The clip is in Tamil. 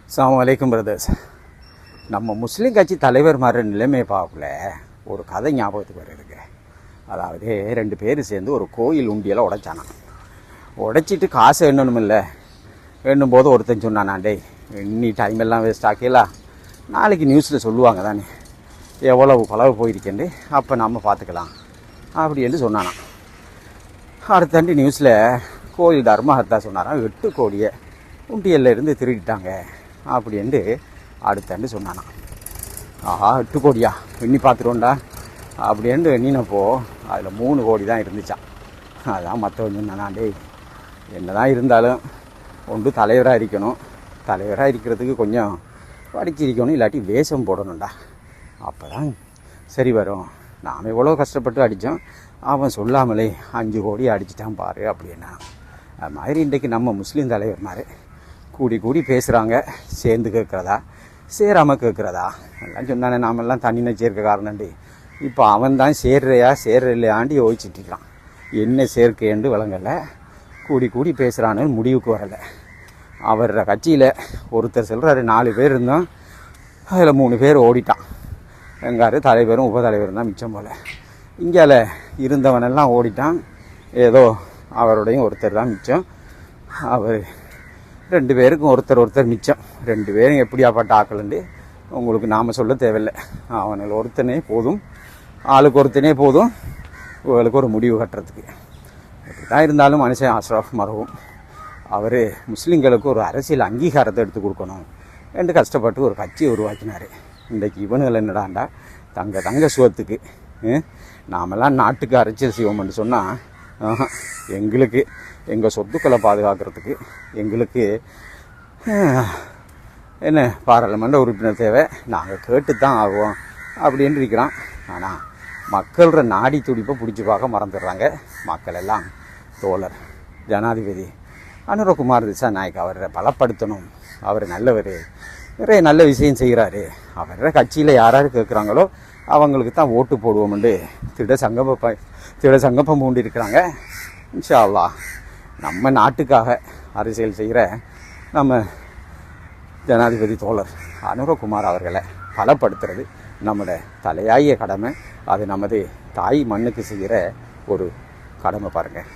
அஸ்ஸலாமு அலைக்கும் பிரதர்ஸ். நம்ம முஸ்லீம் கட்சி தலைவர் மாதிரி நிலைமை பார்க்கல ஒரு கதை ஞாபகத்துக்கு வருதுங்க. அதாவது 2 பேர் சேர்ந்து ஒரு கோயில் உண்டியலை உடைச்சானா. உடைச்சிட்டு காசு எண்ணணுமில்ல, எண்ணும் போது ஒருத்தன் சொன்னானா, டேய் இன்னி டைம் எல்லாம் வேஸ்ட் ஆக்கலாம், நாளைக்கு நியூஸில் சொல்லுவாங்க தானே எவ்வளவு பழவு போயிருக்கேன்னு, அப்போ நம்ம பார்த்துக்கலாம் அப்படின்னு சொன்னானா. அடுத்தாண்டி நியூஸில் கோயில் தர்மஹர்த்தா சொன்னாராம் 8 கோடியை உண்டியல்ல இருந்து திருடிட்டாங்க அப்படின்ட்டு அடுத்தாண்டு சொன்னானா. ஆஹா 8 கோடியா, எண்ணி பார்த்துருவோண்டா அப்படின்ட்டு எண்ணினப்போ அதில் 3 கோடி தான் இருந்துச்சான். அதான் மற்றவங்க சொன்னானா, டேய் என்ன தான் இருந்தாலும் ஒன்று தலைவராக இருக்கணும், தலைவராக இருக்கிறதுக்கு கொஞ்சம் படிச்சிருக்கணும், இல்லாட்டி வேஷம் போடணும்டா, அப்போ தான் சரி வரும். நாம் எவ்வளோ கஷ்டப்பட்டு அடித்தோம், அவன் சொல்லாமலே 5 கோடி அடிச்சிட்டான் பாரு அப்படின்னா. அது மாதிரி இன்றைக்கு நம்ம முஸ்லீம் தலைவர் மாதிரி கூடி கூடி பேசுகிறாங்க, சேர்ந்து கேட்குறதா சேராமல் கேட்குறதா எல்லாம் சொன்னானே. நாமெல்லாம் தண்ணினை சேர்க்க காரணண்டி இப்போ அவன் தான் சேர்றையா சேர்ற இல்லையாண்டி யோசிச்சுட்டுருக்கான். என்ன சேர்க்கைன்னு விளங்கலை, கூடி கூடி பேசுகிறான்னு முடிவுக்கு வரலை. அவர் கட்சியில் ஒருத்தர் சொல்கிறாரு 4 பேர் இருந்தோம், அதில் 3 பேர் ஓடிட்டான். எங்காரு தலைவரும் உபதலைவரும் தான் மிச்சம் போல். இங்கால இருந்தவனெல்லாம் ஓடிட்டான், ஏதோ அவருடையும் ஒருத்தர் தான் மிச்சம். அவர் 2 பேருக்கும் ஒருத்தர் மிச்சம். 2 பேரும் எப்படியாப்பட்ட ஆக்கலண்டு உங்களுக்கு நாம் சொல்ல தேவையில்லை. அவனுக்கு ஒருத்தனே போதும், ஆளுக்கு ஒருத்தனே போதும் உங்களுக்கு ஒரு முடிவு கட்டுறதுக்கு. எப்படி தான் இருந்தாலும் மனுஷன் அஷ்ரஃப் மரவும் அவர் முஸ்லீம்களுக்கு ஒரு அரசியல் அங்கீகாரத்தை எடுத்து கொடுக்கணும் என்று கஷ்டப்பட்டு ஒரு கட்சியை உருவாக்கினார். இன்றைக்கு இவனுகள் என்னடாண்டா தங்க சுகத்துக்கு நாமெல்லாம் நாட்டுக்கு அரசியல் செய்வோம்னு சொன்னால், எங்களுக்கு எங்கள் சொத்துக்களை பாதுகாக்கிறதுக்கு எங்களுக்கு என்ன பாராளுமன்ற உறுப்பினர் தேவை, நாங்கள் கேட்டு தான் ஆகுவோம் அப்படின்னு இருக்கிறான். ஆனால் மக்களோட நாடி துடிப்பை பிடிச்சி பார்க்க மறந்துடுறாங்க. மக்கள் எல்லாம் தோழர் ஜனாதிபதி அனுரகுமார் திசாநாயக் அவரை பலப்படுத்தணும், அவர் நல்லவர், நிறைய நல்ல விஷயம் செய்கிறாரு, அவர கட்சியில் யாராரு கேட்குறாங்களோ அவங்களுக்கு தான் ஓட்டு போடுவோம்னு திட சங்கப்பம் பூண்டு இருக்கிறாங்க. இன்ஷா அல்லாஹ் நம்ம நாட்டுக்காக அரசியல் செய்கிற நம்ம ஜனாதிபதி தோழர் அனுரகுமார் அவர்களை பலப்படுத்துறது நம்மளோட தலையாய கடமை. அது நமது தாய் மண்ணுக்கு செய்கிற ஒரு கடமை பாருங்கள்.